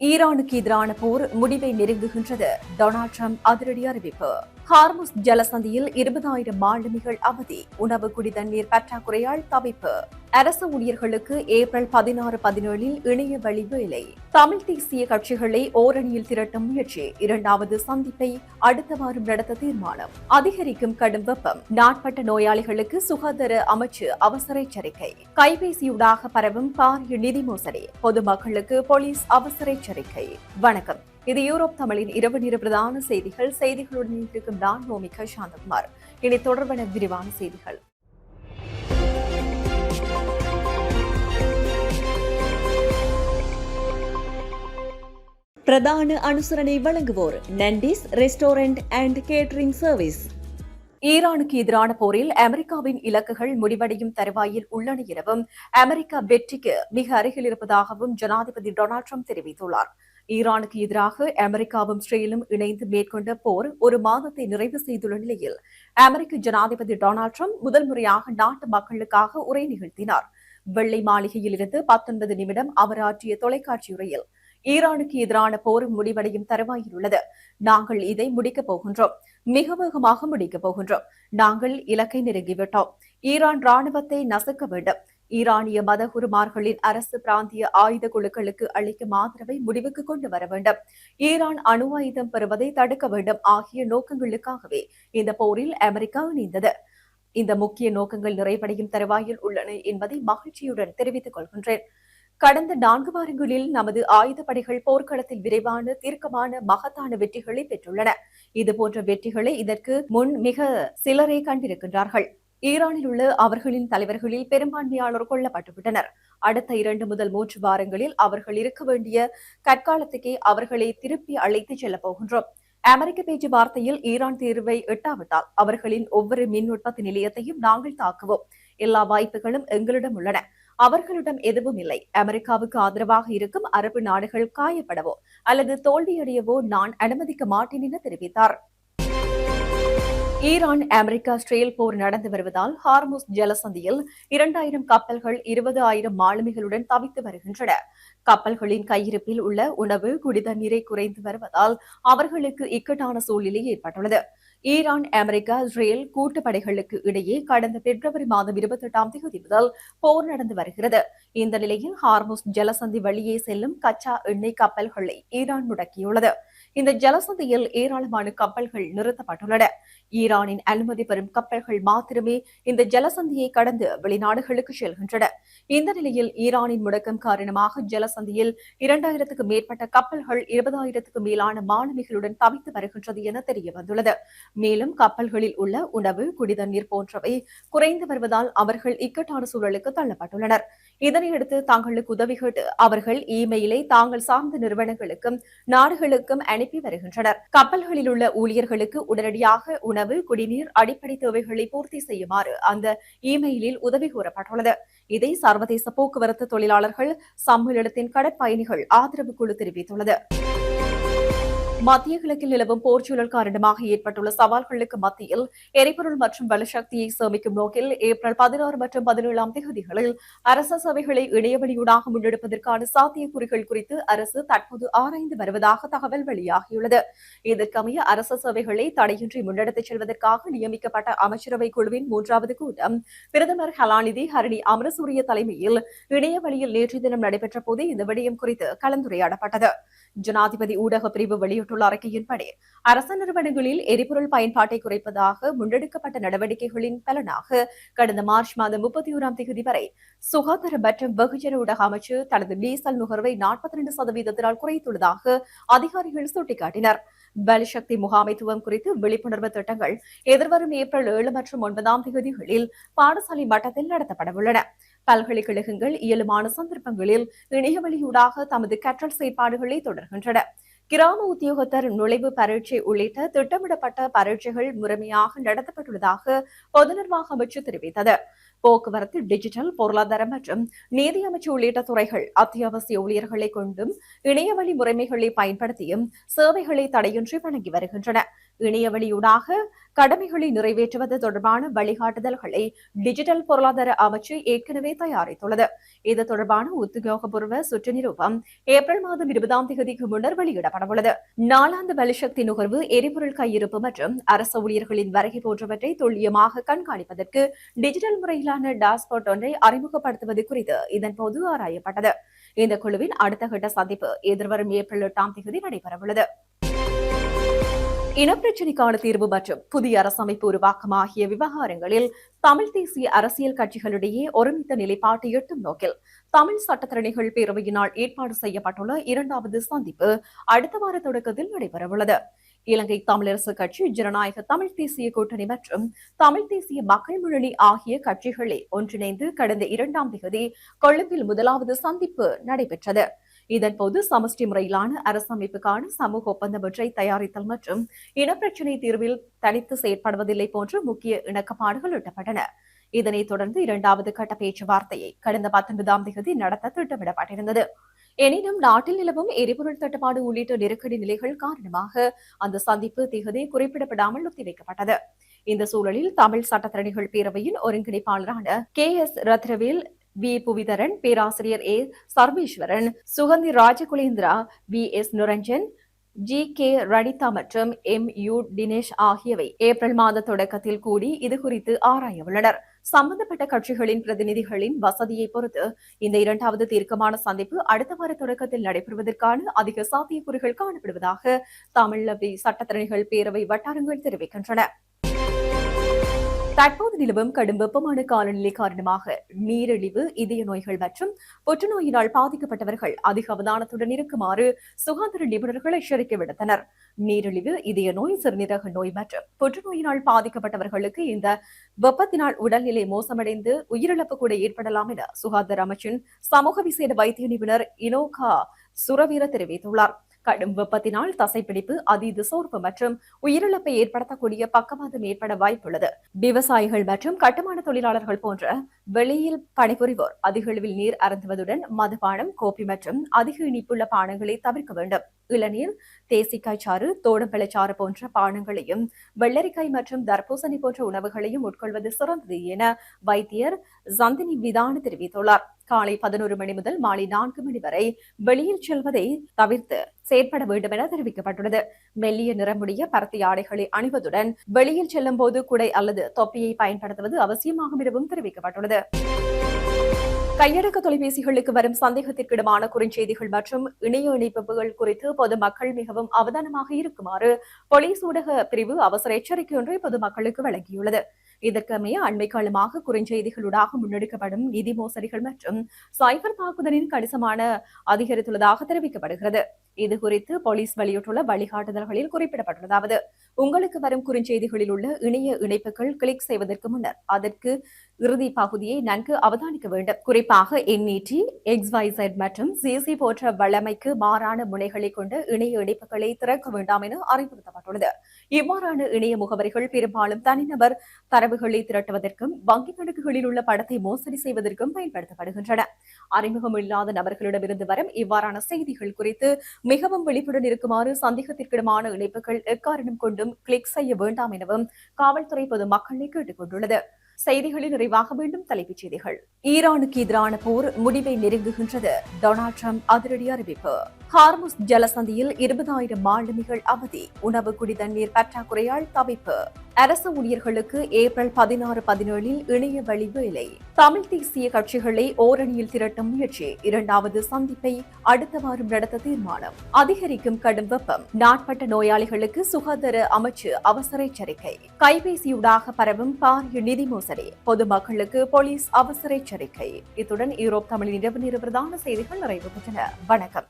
ஈரானுக்கு எதிரான போர் முடிவை நெருங்குகின்றது. டொனால்ட் ட்ரம்ப் அதிரடி அறிவிப்பு. ஹார்முஸ் ஜலசந்தியில் 20,000 மாலுமிகள் அவதி. உணவு குடி தண்ணீர் பற்றாக்குறையால் தவிப்பு. அரசு ஊழியர்களுக்கு ஏப்ரல் 16, 17 இணைய வழி வேலை. தமிழ் தேசிய கட்சிகளை ஓரணியில் திரட்டும் முயற்சி. இரண்டாவது சந்திப்பை அடுத்த வாரம் நடத்த தீர்மானம். அதிகரிக்கும் கடும் வெப்பம். நாட்பட்ட நோயாளிகளுக்கு சுகாதார அமைச்சு அவசர எச்சரிக்கை. கைபேசியூடாக பரவும் பாரிய நிதி மோசடி. பொதுமக்களுக்கு போலீஸ் அவசர எச்சரிக்கை. வணக்கம், இது யூரோப் தமிழின் இரவு நேர பிரதான செய்திகள். செய்திகளுடன் இருக்கும் நான் நோமிகா சாந்தகுமார். இனி தொடர்பான விரிவான செய்திகள். பிரதான அனுசரணை வழங்குவோர் நண்டிஸ் ரெஸ்டாரண்ட் அண்ட் கேட்டரிங் சர்வீஸ். ஈரானுக்கு எதிரான போரில் அமெரிக்காவின் இலக்குகள் முடிவடையும் தருவாயில் உள்ளன எனவும் அமெரிக்கா வெற்றிக்கு மிக அருகில் இருப்பதாகவும் ஜனாதிபதி டொனால்ட் ட்ரம்ப் தெரிவித்துள்ளார். ஈரானுக்கு எதிராக அமெரிக்காவும் இஸ்ரேலும் இணைந்து மேற்கொண்ட போர் ஒரு மாதத்தை நிறைவு செய்துள்ள நிலையில் அமெரிக்க ஜனாதிபதி டொனால்ட் ட்ரம்ப் முதல் முறையாக நாட்டு மக்களுக்காக உரை நிகழ்த்தினார். வெள்ளை மாளிகையில் இருந்து 19 நிமிடம் அவர் ஆற்றிய தொலைக்காட்சி உரையில் ஈரானுக்கு எதிரான போர் முடிவடையும் தருவாயில் உள்ளது. நாங்கள் இதை முடிக்கப் போகின்றோம், மிக வேகமாக முடிக்கப் போகின்றோம். நாங்கள் இலக்கை நெருங்கிவிட்டோம். ஈரான் ராணுவத்தை நசுக்க வேண்டும். ஈரானிய மதகுருமார்களின் அரசு பிராந்திய ஆயுத குழுக்களுக்கு அளிக்கும் ஆதரவை முடிவுக்கு கொண்டு வர வேண்டும். ஈரான் அணு ஆயுதம் பெறுவதை தடுக்க வேண்டும் ஆகிய நோக்கங்களுக்காகவே இந்த போரில் அமெரிக்கா இணைந்தது. இந்த முக்கிய நோக்கங்கள் நிறைவடையும் தருவாயில் உள்ளன என்பதை மகிழ்ச்சியுடன் தெரிவித்துக் கொள்கின்றேன். கடந்த 4 வாரங்களில் நமது ஆயுதப்படைகள் போர்க்களத்தில் விரைவான தீர்க்கமான மகத்தான வெற்றிகளை பெற்றுள்ளன. இதுபோன்ற வெற்றிகளை இதற்கு முன் மிக சிலரே கண்டிருக்கின்றார்கள். ஈரானில் உள்ள அவர்களின் தலைவர்களில் பெரும்பான்மையானோர் கொல்லப்பட்டுவிட்டனர். அடுத்த 2 முதல் 3 வாரங்களில் அவர்கள் இருக்க வேண்டிய கற்காலத்துக்கே அவர்களை திருப்பி அழைத்துச் செல்லப் போகின்றோம். அமெரிக்க பேச்சுவார்த்தையில் ஈரான் தீர்வை எட்டாவிட்டால் அவர்களின் ஒவ்வொரு மின் உற்பத்தி நிலையத்தையும் நாங்கள் தாக்குவோம். எல்லா வாய்ப்புகளும் எங்களிடம் உள்ளன. அவர்களிடம் எதுவும் இல்லை. அமெரிக்காவுக்கு ஆதரவாக இருக்கும் அரபு நாடுகள் காயப்படவோ அல்லது தோல்வியடையவோ நான் அனுமதிக்க மாட்டேன் என தெரிவித்தார். ஈரான் அமெரிக்கா இஸ்ரேல் போர் நடந்து வருவதால் ஹார்முஸ் ஜலசந்தியில் 2000 கப்பல்கள் 20,000 மாலுமிகளுடன் தவித்து வருகின்றன. கப்பல்களின் கையிருப்பில் உள்ள உணவு குடிதண்ணீரை குறைந்து வருவதால் அவர்களுக்கு இக்கட்டான சூழ்நிலை ஏற்பட்டுள்ளது. ஈரான் அமெரிக்கா இஸ்ரேல் கூட்டுப்படைகளுக்கு இடையே கடந்த பிப்ரவரி மாதம் 28ஆம் தேதி முதல் போர் நடந்து வருகிறது. இந்த நிலையில் ஹார்முஸ் ஜலசந்தி வழியே செல்லும் கச்சா எண்ணெய் கப்பல்களை ஈரான் முடக்கியுள்ளது. இந்த ஜலசந்தியில் ஏராளமான கப்பல்கள் நிறுத்தப்பட்டுள்ளன. ஈரானின் அனுமதி பெறும் கப்பல்கள் மாத்திரமே இந்த ஜலசந்தியை கடந்து வெளிநாடுகளுக்கு செல்கின்றன. இந்த நிலையில் ஈரானின் முடக்கம் காரணமாக ஜலசந்தியில் 2000க்கும் மேற்பட்ட கப்பல்கள் 20,000க்கும் மேலான மாலுமிகளுடன் தவித்து வருகின்றது என தெரியவந்துள்ளது. மேலும் கப்பல்களில் உள்ள உணவு குடிதண்ணீர் போன்றவை குறைந்து வருவதால் அவர்கள் இக்கட்டான சூழலுக்கு தள்ளப்பட்டுள்ளனர். இதனையடுத்து தங்களுக்கு உதவி கேட்டு அவர்கள் இமெயிலை தாங்கள் சார்ந்த நிறுவனங்களுக்கும் நாடுகளுக்கும் அனுப்பி வருகின்றனர். கப்பல்களில் உள்ள ஊழியர்களுக்கு உடனடியாக உணவு குடிநீர் அடிப்படை தேவைகளை பூர்த்தி செய்யுமாறு அந்த இமெயிலில் உதவி கூறப்பட்டுள்ளது. இதை சர்வதேச போக்குவரத்து தொழிலாளர்கள் சம்மேளனத்தின் கடற்பயணிகள் ஆதரவு குழு தெரிவித்துள்ளது. மத்திய கிழக்கில் நிலவும் போர்ச்சூழல் காரணமாக ஏற்பட்டுள்ள சவால்களுக்கு மத்தியில் எரிபொருள் மற்றும் வலுசக்தியை சேமிக்கும் நோக்கில் ஏப்ரல் 16 மற்றும் 17ஆம் தேதிகளில் அரசு சேவைகளை இணையவழியூடாக முன்னெடுப்பதற்கான சாத்தியக்கூறுகள் குறித்து அரசு தற்போது ஆராய்ந்து வருவதாக தகவல் வெளியாகியுள்ளது. இதற்கமைய அரசு சேவைகளை தடையின்றி முன்னெடுத்துச் செல்வதற்காக நியமிக்கப்பட்ட அமைச்சரவை குழுவின் 3வது கூட்டம் பிரதமர் கலாநிதி ஹரணி அமரசூரிய தலைமையில் இணையவழியில் நேற்று தினம் நடைபெற்ற போது இந்த விடயம் குறித்து கலந்துரையாடப்பட்டது. ஜனாதிபதி ஊடக பிரிவு வெளியிட்டுள்ள அறிக்கையின்படி அரசு நிறுவனங்களில் எரிபொருள் பயன்பாட்டை குறைப்பதாக முன்னெடுக்கப்பட்ட நடவடிக்கைகளின் பலனாக கடந்த மார்ச் மாதம் 31ஆம் தேதி வரை சுகாதார மற்றும் வெகுஜன ஊடக அமைச்சு தனது டீசல் நுகர்வை 42% குறைத்துள்ளதாக அதிகாரிகள் சுட்டிக்காட்டினர். பலசக்தி முகாமைத்துவம் குறித்து விழிப்புணர்வு திட்டங்கள் எதிர்வரும் ஏப்ரல் 7 மற்றும் 9ஆம் தேதிகளில் பாடசாலை மட்டத்தில் நடத்தப்படவுள்ளன. பல்கலைக்கழகங்கள் இயலுமான சந்தர்ப்பங்களில் இணையவழியூடாக தமது கற்றல் செயற்பாடுகளை தொடர்கின்றன. கிராம உத்தியோகத்தர் நுழைவு பரீட்சை உள்ளிட்ட திட்டமிடப்பட்ட பரீட்சைகள் முறைமையாக நடத்தப்பட்டுள்ளதாக பொது நிர்வாக அமைச்சு தெரிவித்தது. போக்குவரத்து, டிஜிட்டல், பொருளாதாரம் மற்றும் நீதி அமைச்சு உள்ளிட்ட துறைகள் அத்தியாவசிய ஊழியர்களை கொண்டும் இணையவழி முறைமைகளை பயன்படுத்தியும் சேவைகளை தடையின்றி வழங்கி வருகின்றன. இணையவழியூடாக கடமைகளை நிறைவேற்றுவது தொடர்பான வழிகாட்டுதல்களை டிஜிட்டல் பொருளாதார அமைச்சு ஏற்கனவே தயாரித்துள்ளது. இது தொடர்பான உத்தியோகபூர்வ சுற்று நிரூபம் ஏப்ரல் மாதம் 20ஆம் தேதிக்கு முன்னர் வெளியிடப்படவுள்ளது. நாளாந்த வலுசக்தி நுகர்வு, எரிபொருள் கையிருப்பு மற்றும் அரசு ஊழியர்களின் வருகை போன்றவற்றை துல்லியமாக கண்காணிப்பதற்கு டிஜிட்டல் முறையிலான டாஷ்போர்ட் ஒன்றை அறிமுகப்படுத்துவது குறித்து இதன்போது ஆராயப்பட்டது. இந்த குழுவின் அடுத்த கட்ட சந்திப்பு எதிர்வரும் ஏப்ரல் 8ஆம் தேதி நடைபெறவுள்ளது. இனப்பிரச்சினைக்கான தீர்வு மற்றும் புதிய அரசமைப்பு உருவாக்கம் ஆகிய விவகாரங்களில் தமிழ் தேசிய அரசியல் கட்சிகளிடையே ஒருமித்த நிலைப்பாட்டை எட்டும் நோக்கில் தமிழ் சட்டத்தரணிகள் பேரவையினால் ஏற்பாடு செய்யப்பட்டுள்ள 2வது சந்திப்பு அடுத்த வார தொடக்கத்தில் நடைபெறவுள்ளது. இலங்கை தமிழரசு கட்சி, ஜனநாயக தமிழ் தேசிய கூட்டணி மற்றும் தமிழ் தேசிய மக்கள் முன்னணி ஆகிய கட்சிகளை ஒன்றிணைந்து கடந்த 2ஆம் தேதி கொழும்பில் 1வது சந்திப்பு நடைபெற்றது. இதன்போது சமஷ்டி முறையிலான அரசமைப்புக்கான சமூக ஒப்பந்தம் ஒன்றை தயாரித்தல் மற்றும் இனப்பிரச்சினை தீர்வில் தனித்து செயற்படுவதில்லை போன்ற முக்கிய இணக்கப்பாடுகள் எட்டப்பட்டன. இதனைத் தொடர்ந்து 2வது கட்ட பேச்சுவார்த்தையை கடந்த 19ஆம் தேதி நடத்த திட்டமிடப்பட்டிருந்தது. எனினும் நாட்டில் நிலவும் எரிபொருள் தட்டுப்பாடு உள்ளிட்ட நெருக்கடி நிலைகள் காரணமாக அந்த சந்திப்பு திகதி குறிப்பிடப்படாமல் ஒத்திவைக்கப்பட்டது. இந்த சூழலில் தமிழ் சட்டத்தரணிகள் பேரவையின் ஒருங்கிணைப்பாளரான KS ரத்ரவேல், வி புவிதரன், பேராசிரியர் A Sarveswaran, Suganthi Rajakulendra, VS நுரஞ்சன், GK Ranitha மற்றும் MU தினேஷ் ஆகியவை ஏப்ரல் மாத தொடக்கத்தில் கூடி இதுகுறித்து ஆராய உள்ளனர். சம்பந்தப்பட்ட கட்சிகளின் பிரதிநிதிகளின் வசதியை பொறுத்து இந்த 2வது தீர்க்கமான சந்திப்பு அடுத்த வார தொடக்கத்தில் நடைபெறுவதற்கான அதிக சாத்தியக்கூறுகள் காணப்படுவதாக தமிழ் சட்டத்தரணிகள் பேரவை வட்டாரங்கள் தெரிவிக்கின்றன. தற்போது நிலவும் கடும் வெப்பமான காலநிலை காரணமாக நீரிழிவு, இதய நோய்கள் மற்றும் புற்றுநோயினால் பாதிக்கப்பட்டவர்கள் அதிக அவதானத்துடன் இருக்குமாறு சுகாதார நிபுணர்கள் எச்சரிக்கை விடுத்தனர். நீரிழிவு, இதய நோய், சிறுநீரக நோய் மற்றும் புற்றுநோயினால் பாதிக்கப்பட்டவர்களுக்கு இந்த வெப்பத்தினால் உடல்நிலை மோசமடைந்து உயிரிழப்பு கூட ஏற்படலாம் என சுகாதார அமைச்சின் சமூக விசேட வைத்திய நிபுணர் இனோகா சுரவீர தெரிவித்துள்ளார். கடும் வெப்பத்தினால் தசைப்பிடிப்பு, அதீத சோர்வு மற்றும் உயிரிழப்பை ஏற்படுத்தக்கூடிய பக்கவாதம் ஏற்பட வாய்ப்புள்ளது. விவசாயிகள் மற்றும் கட்டுமான தொழிலாளர்கள் போன்ற வெளியில் பணிபுரிவோர் அதிக அளவில் நீர் அருந்துவதுடன் மதுபானம், கோப்பி மற்றும் அதிக இனிப்புள்ள பானங்களை தவிர்க்க வேண்டும். இளநீர், தேசிக்காய் சாறு, தோடம்பழச்சாறு போன்ற பானங்களையும் வெள்ளரிக்காய் மற்றும் தர்பூசணி போன்ற உணவுகளையும் உட்கொள்வது சிறந்தது என வைத்தியர் சந்தினி விதான தெரிவித்துள்ளார். காலை 11 மணி முதல் மாலை 4 மணி வரை வெளியில் செல்வதை தவிர்த்து செயற்பட வேண்டும் என தெரிவிக்கப்பட்டுள்ளது. மெல்லிய நிறமுடைய பருத்தி ஆடைகளை அணிவதுடன் வெளியில் செல்லும் போது குடை அல்லது தொப்பியை பயன்படுத்துவது அவசியமாகும் எனவும் தெரிவிக்கப்பட்டுள்ளது. கையடக்க தொலைபேசிகளுக்கு வரும் சந்தேகத்திற்கிடமான குறுஞ்செய்திகள் மற்றும் இணைய இணைப்புகள் குறித்து பொதுமக்கள் மிகவும் அவதானமாக இருக்குமாறு போலீஸ் ஊடக பிரிவு அவசர எச்சரிக்கை ஒன்றை பொதுமக்களுக்கு வழங்கியுள்ளது. இதற்கமைய அண்மை காலமாக குறுஞ்செய்திகளூடாக முன்னெடுக்கப்படும் நிதி மோசடிகள் மற்றும் சைபர் தாக்குதலின் கணிசமான அதிகரித்துள்ளதாக தெரிவிக்கப்படுகிறது. இதுகுறித்து போலீஸ் வெளியிட்டுள்ள வழிகாட்டுதல்களில் குறிப்பிடப்பட்டுள்ளதாவது: உங்களுக்கு வரும் குறுஞ்செய்திகளில் உள்ள இணைய இணைப்புகள் கிளிக் செய்வதற்கு முன்னர் அதற்கு இறுதி பகுதியை நன்கு அவதானிக்க வேண்டும். குறிப்பாக NET, XYZ மற்றும் CC போன்ற வல்லமைக்கு மாறான முனைகளை கொண்ட இணைய இணைப்புகளை திறக்க வேண்டாம் என அறிவுறுத்தப்பட்டுள்ளது. இவ்வாறான இணைய முகவரிகள் பெரும்பாலும் தனிநபர் தரவுகளை திரட்டுவதற்கும் வங்கிக் கணக்குகளில் உள்ள படத்தை மோசடி செய்வதற்கும் பயன்படுத்தப்படுகின்றன. அறிமுகம் இல்லாத நபர்களிடமிருந்து வரும் இவ்வாறான செய்திகள் குறித்து மிகவும் விழிப்புடன் இருக்குமாறு சந்தேகத்திற்கிடமான இணைப்புகள் எக்காரணம் கொண்டும் கிளிக் செய்ய வேண்டாம் எனவும் காவல்துறை பொதுமக்களை கேட்டுக் கொண்டுள்ளது. செய்திகளில் நிறைவாக மீண்டும் தலைப்புச் செய்திகள். ஈரானுக்கு எதிரான போர் முடிவை நெருங்குகின்றது. டொனால்ட் ட்ரம்ப் அதிரடி அறிவிப்பு. ஹார்முஸ் ஜலசந்தியில் 20,000 மாலுமிகள் அவதி. உணவு குடிதண்ணீர் பற்றாக்குறையால் தவிப்பு. அரசு ஊழியர்களுக்கு ஏப்ரல் 16, 17 இணைய வழி வேலை. தமிழ் தேசிய கட்சிகளை ஓரணியில் திரட்டும் முயற்சி. 2வது சந்திப்பை அடுத்த வாரம் நடத்த தீர்மானம். அதிகரிக்கும் கடும் வெப்பம். நாட்பட்ட நோயாளிகளுக்கு சுகாதார அமைச்சு அவசர எச்சரிக்கை. கைபேசியூடாக பரவும் பாரிய நிதி மோசடி. பொதுமக்களுக்கு போலீஸ் அவசர எச்சரிக்கை. இத்துடன் யூரோப் தமிழ் இரவு பிரதான செய்திகள் நிறைவு பெற்றன. வணக்கம்.